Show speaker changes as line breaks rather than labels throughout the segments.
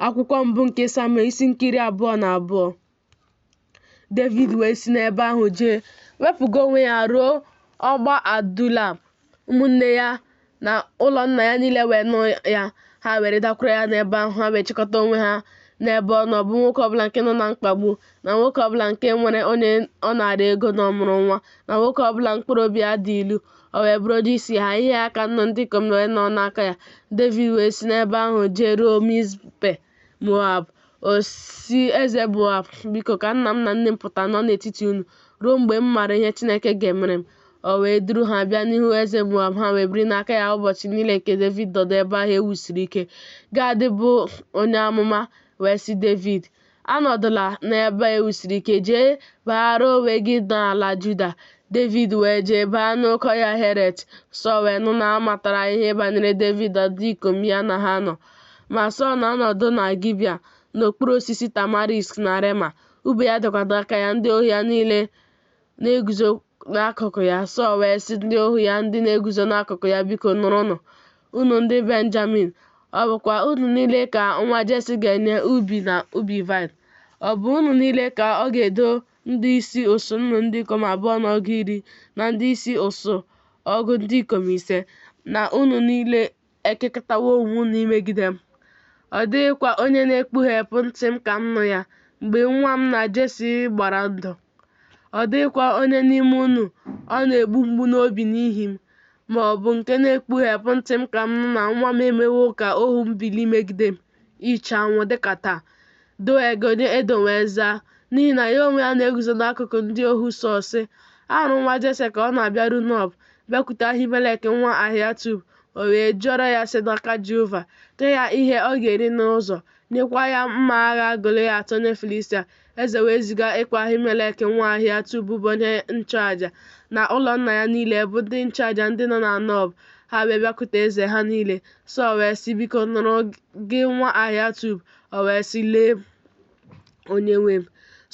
Akwụkwọ mbụ nke Samuel isi nkiri 2:2. Devid wee si n'ebe ahụ jee wepụga onwe ya ruo ọgba Adulam. Ụmụnne ya na ụlọ nna ya niile wee nụ ya, ha were dakwuru ya n'ebe ahụ. Ha wee chịkọta onwe ha n'ebe ọ nọ, bụ nwoke ọbụla nke nọ na mkpagbu, na nwoke ọbụla nke nwere onye ọ na-arịọ ego na ọmụrụ nwa, na nwoke ọbụla mkpụrụ obi ya dị ilu. O wee bụrụ ụdị isi ha ihe aka nọ ndị ikom wee nọ n'aka ya. Devid wee si n'ebe ahụ jee ruo Mizpe Moab. O si eze Moab, biko ka nna m na nne m pụta nọ n'etiti unu ruo mgbe m maara ihe Chineke ga-emere m. O wee duru ha bịa n'ihu eze Moab. Ha wee biri n'aka ya ụbọchị niile nke Devid nọdụ ebe ahụ e wusiri ike. Gad bụ onye amụma wee sị Devid, anọdụla n'ebe e wusiri ike, jee baghara onwe gị n'ala Juda. Devid wee jee baa n'oke ọhịa Heret. Sọl wee nụ na a matara ihe banyere Devid na ndị ikom ya na ha nọ. Ma Sọl na-anọdụ na Gibea n'okpuru osisi tamarisk na Rema. Ùbe ya dịkwa n'aka ya. Ndị ohu ya niile na-eguzo n'akụkụ ya. Sọl wee sị ndị ohu ya ndị na-eguzo n'akụkụ ya, biko nụrụnụ, unu ndị Benjamin, ọ bụkwa unu niile ka nwa Jesi ga-enye ubi na ubi vaịn? Ọ bụ unu niile ka ọ ga-edo ndị isi ụsụ nnụ ndị ikom 210 na ndị isi ụsụ ọgụ ndị ikom 5, na unu niile ekekọtawo onwe unu imegide m? Ọ dịghịkwa onye na-ekpughepụ ntị m ka m nụ ya mgbe nwa m na Jesi gbara ndụ. Ọ dịghịkwa onye n'ime unu ọ na-egbu mgbu n'obi n'ihi m, ma ọ bụ nke na-ekpughepụ ntị m ka m nụ na nwa m emewo ka ohu m bilie megide m, iche anwụ dịka taa. Doeg onye Edọm wee zaa, n'ihi na ya onwe ya na-eguzo n'akụkụ ndị ohu Sọl, sị, ahụrụ nwa Jese ka ọ na-abịaru Nob, bịakwute Ahimelek nwa Ahitub. O wee jụọrọ ya sị n'aka Jehova, nye ya ihe ọ ga-eri n'ụzọ, nyekwa ya mma agha Golaịat onye Filistia. Eze wee ziga ịkpọ Ahimelek nwa Ahitub bụ onye nchụaja na ụlọ nna ya niile bụ ndị nchụaja ndị nọ na Nob. Ha wee bịakwute eze ha niile. Sọl wee sị, biko nụrụ gị nwa Ahitub. O wee sị, lee onyenwe m.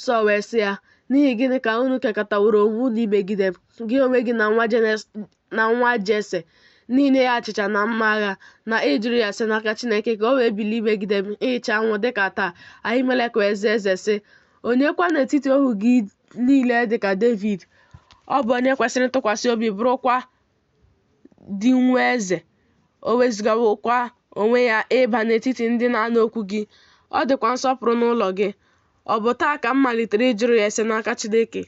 Sọl wee sị ya, n'ihi gịnị ka unu kekọtaworo onwe unu imegide m, gị onwe gị na nwa Jese, niile ya achịcha na mma agha, na ịjụrụ ya sị n'aka Chineke ka o wee bilie imegide m, ịcha anwụ dịka taa? Ahimelek wee zaa eze sị, onye kwa n'etiti ohu gị niile dịka Devid? Ọ bụ onye kwesịrị ntụkwasị obi, bụrụkwa dị nwa eze. O wezugawokwa onwe ya ịba n'etiti ndị na-anụ okwu gị. Ọ dịkwa nsọpụrụ n'ụlọ gị. Ọ bụ taa ka m malitere ịjụrụ ya ese n'aka Chineke?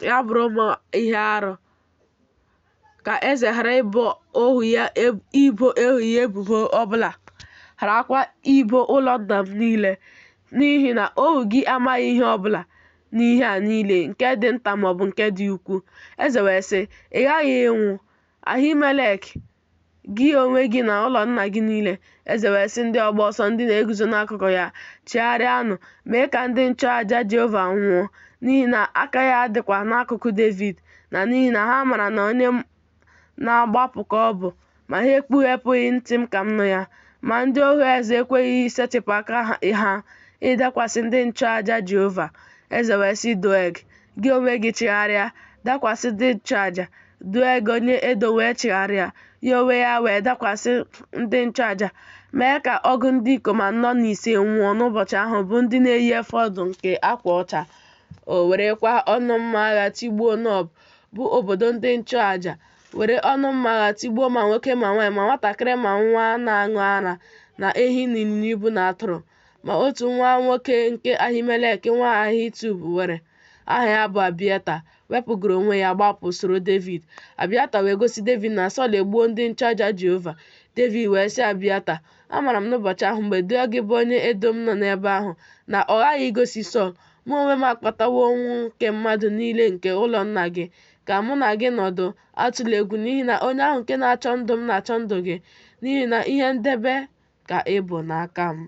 Ya bụrụ m ihe arụ ka eze ghara ibo ohu ya ebubo ọbụla, gharakwa ibo ụlọ nna m niile, n'ihi na ohu gị amaghị ihe ọbụla n'ihe a niile, nke dị nta maọbụ nke dị ukwuu. Eze wee sị, ị ghaghị ịnwụ, Ahimelek, gị onwe gị na ụlọ nna gị niile. Eze wee sị ndị ọgba ọsọ ndị na-eguzo n'akụkụ ya, chegharịanụ, mee ka ndị nchụaja Jehova nwụọ, n'ihi na aka ya dịkwa n'akụkụ Devid, na n'ihi na ha maara na onye na-agbapụ ka ọ bụ. Ma ha ekpughepụghị ntị m ka m nụ ya. Ma ndị ohu eze ekweghị isetịpụ aka ha ịdakwasị ndị nchụaja Jehova. Eze wee sị Doeg, gị onwe gị chegharịa, dakwasị ndị nchụaja. Doeg onye Edọm wee chegharịa, ya onwe ya wee dakwasị ndị nchụaja, mee ka ọgụ ndị ikom 405 nwụọ n'ụbọchị ahụ, bụ ndị na-eyi efọọd nke akwa ọcha. O werekwa ọnụ mma agha tigbuo Nob, bụ obodo ndị nchụaja, were ọnụ mma agha tigbuo ma nwoke ma nwaanyị, ma nwatakịrị ma nwa na-aṅụ ara, na ehi na ịnyịnya ibu na atụrụ. Ma otu nwa nwoke nke Ahimelek nwa Ahitub were, aha ya bụ Abiata, wepụgoro onwe ya gbapụ soro Devid. Abiata wee gosi Devid na Sọl egbuo ndị nchụaja Jehova. Devid wee sị Abiata, amaara m n'ụbọchị ahụ mgbe Doeg bụ onye Edọm nọ n'ebe ahụ, na ọ ghaghị igosi Sọl. Mụ onwe m akpatawo ọnwụ nke mmadụ niile nke ụlọ nna gị, ka mụ na gị nọdụ, atụla egwu, n'ihi na onye ahụ nke na-achọ ndụ m na-achọ ndụ gị, n'ihi na ihe ndebe ka ị bụ n'aka m.